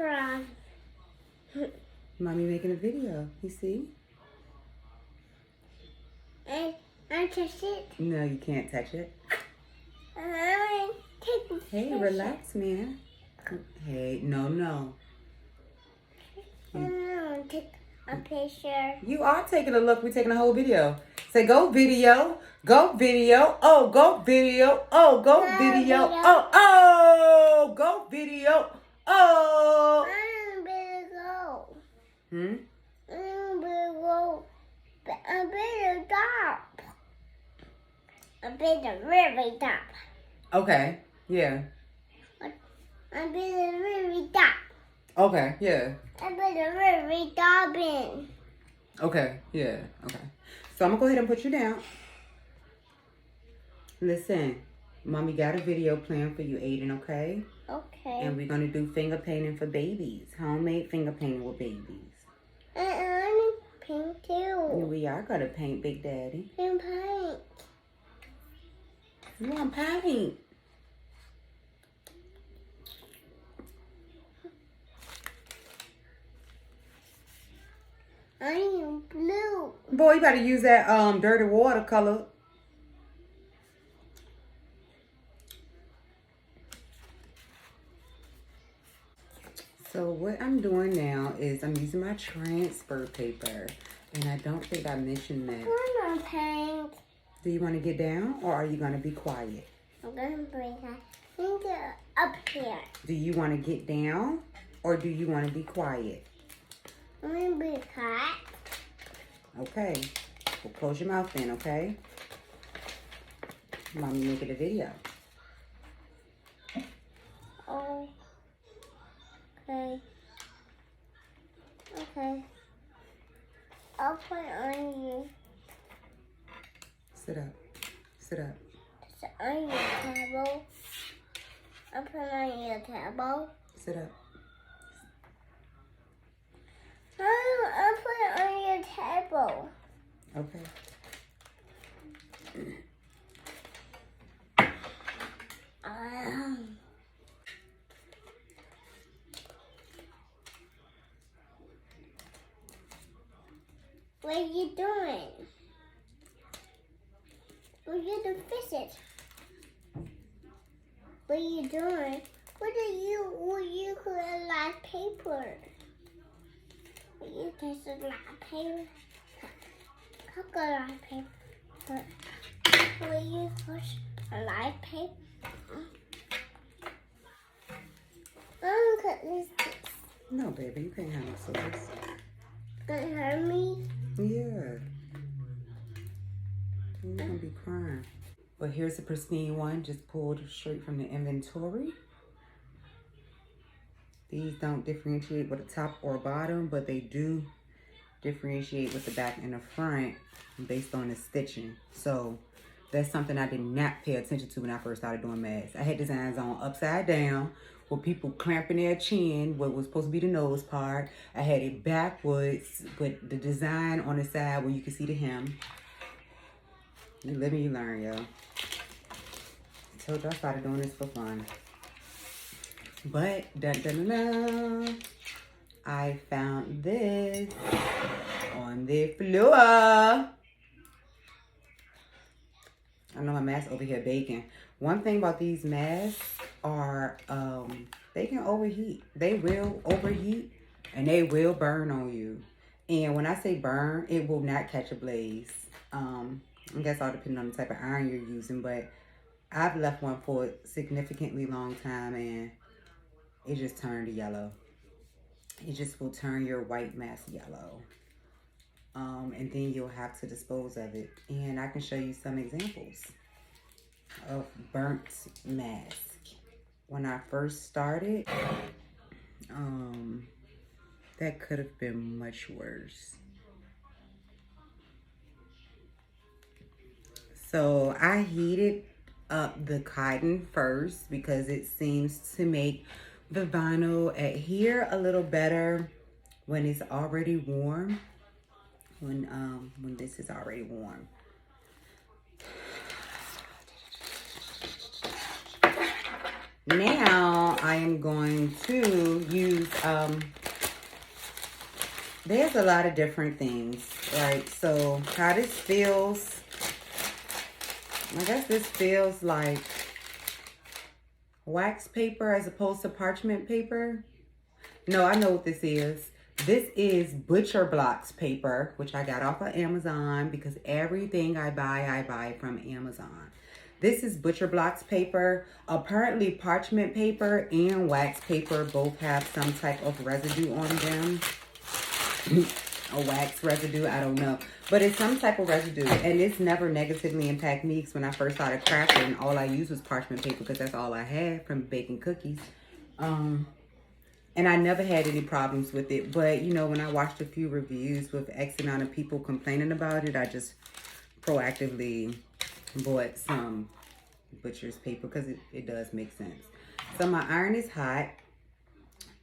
from? Mommy making a video. You see? And I touch it. No, you can't touch it. I take a Hey, picture. relax, man. Hey, no. I take a picture. You are taking a look. We're taking a whole video. Say, go video. Go video. Oh, go video. Oh, go video. Oh, go video. Oh. I better go. Hmm? I better go. But I better stop. I better really stop. Okay. Yeah. I better really stop. Okay. Yeah. I better really stop in. Okay. Yeah. Okay. So I'm gonna go ahead and put you down. Listen, Mommy got a video planned for you, Aiden, okay? Okay. And we're gonna do finger painting for babies. Homemade finger painting with babies. And I'm pink too. We are gonna paint Big Daddy. And pink. You want paint? I am blue. Boy, you better use that dirty watercolor. So what I'm doing now is I'm using my transfer paper. And I don't think I mentioned that. I'm not pink. Do you want to get down or are you going to be quiet? I'm gonna bring my finger up here. Do you want to get down or do you want to be quiet? I'm gonna be cat. Okay. Well, close your mouth then, okay? Mommy making a video. Oh. Okay. Okay. I'll put it on you. Sit up. Sit up. It's on your table. I'll put it on your table. Sit up. I'll put it on your table. Okay. What are you doing? We're gonna fix it. What are you doing? What are you put a lot of paper? You taste a lot of paper. Cook a lot of paper. Will you push a lot of paper? I'm gonna cut this. No, baby, you can't have no scissors. Gonna hurt me? Yeah. You're gonna be crying. But here's a pristine one, just pulled straight from the inventory. These don't differentiate with the top or bottom, but they do differentiate with the back and the front based on the stitching. So that's something I did not pay attention to when I first started doing masks. I had designs on upside down with people clamping their chin, what was supposed to be the nose part. I had it backwards with the design on the side where you can see the hem. You live and you learn, yo. I told you I started doing this for fun. But, I found this on the floor. I know my mask over here baking. One thing about these masks are they can overheat. They will overheat and they will burn on you. And when I say burn, it will not catch a blaze. I guess all depending on the type of iron you're using, but I've left one for a significantly long time and it just turned yellow. It just will turn your white mask yellow. And then you'll have to dispose of it. And I can show you some examples of burnt mask. When I first started, that could have been much worse. So I heated up the cotton first because it seems to make the vinyl adhere a little better when it's already warm. When this is already warm. now I am going to use, there's a lot of different things, right? So how this feels, I guess this feels like wax paper as opposed to parchment paper. No, I know what this is. This is Butcher Blocks paper, which I got off of Amazon because everything I buy from Amazon. This is Butcher Blocks paper. Apparently parchment paper and wax paper both have some type of residue on them. A wax residue, I don't know. But it's some type of residue. And it's never negatively impacted me because when I first started crafting, all I used was parchment paper because that's all I had from baking cookies. And I never had any problems with it. But, you know, when I watched a few reviews with X amount of people complaining about it, I just proactively bought some butcher's paper because it does make sense. So my iron is hot.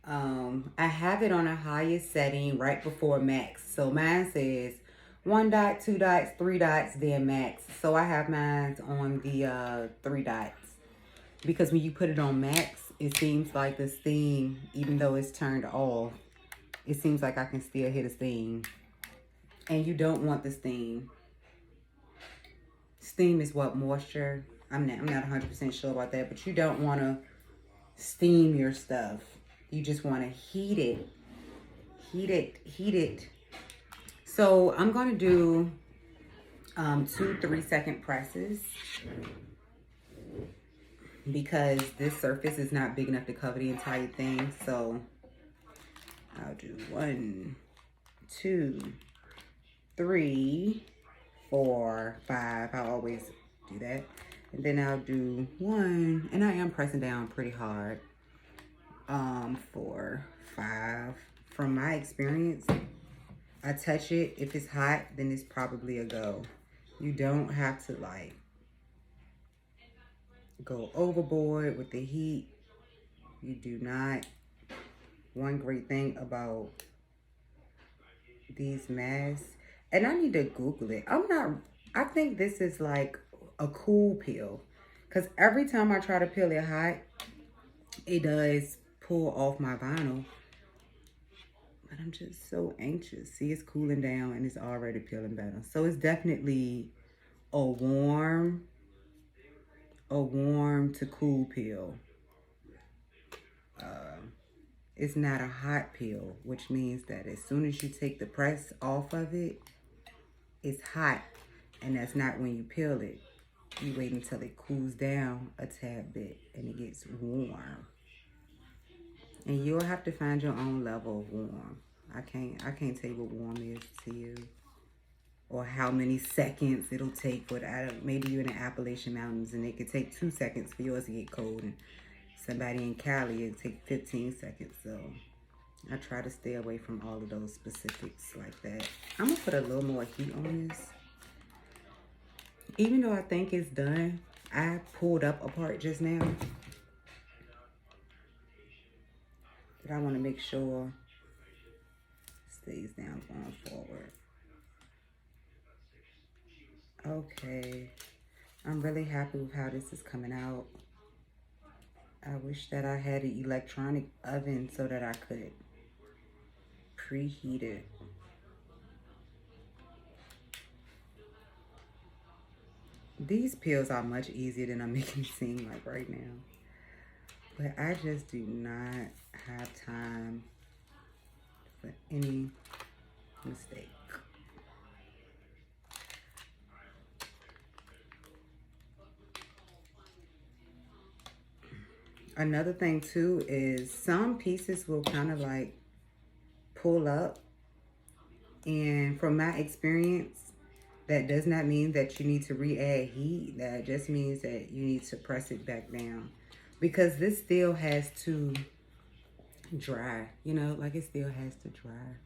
I have it on a highest setting right before max. So mine says 1 dot, 2 dots, 3 dots, then max. So I have mine on the 3 dots. Because when you put it on max, it seems like the steam, even though it's turned off, it seems like I can still hear the steam. And you don't want the steam. Steam is what? Moisture? I'm not 100% sure about that, but you don't want to steam your stuff. You just want to heat it. Heat it. So I'm going to do 2 3-second presses. Because this surface is not big enough to cover the entire thing. So I'll do 1, 2, 3, 4, 5. I always do that. And then I'll do 1, and I am pressing down pretty hard. 4, 5. From my experience, I touch it. If it's hot, then it's probably a go. You don't have to like go overboard with the heat. You do not. One great thing about these masks, and I need to Google it. I think this is like a cool peel, because every time I try to peel it hot, it does pull off my vinyl. But I'm just so anxious. See, it's cooling down and it's already peeling better. So it's definitely a warm to cool peel. It's not a hot peel, which means that as soon as you take the press off of it, it's hot. And that's not when you peel it. You wait until it cools down a tad bit and it gets warm. And you'll have to find your own level of warm. I can't tell you what warm is to you, or how many seconds it'll take for that. Maybe you're in the Appalachian Mountains and it could take 2 seconds for yours to get cold, and somebody in Cali it'll take 15 seconds. So I try to stay away from all of those specifics like that. I'm gonna put a little more heat on this. Even though I think it's done, I pulled up a part just now. But I want to make sure it stays down going forward. Okay. I'm really happy with how this is coming out. I wish that I had an electronic oven so that I could preheat it. These peels are much easier than I'm making it seem like right now. But I just do not have time for any mistake. Another thing too is some pieces will kind of like pull up. And from my experience, that does not mean that you need to re-add heat. That just means that you need to press it back down. Because this still has to dry, you know, like it still has to dry.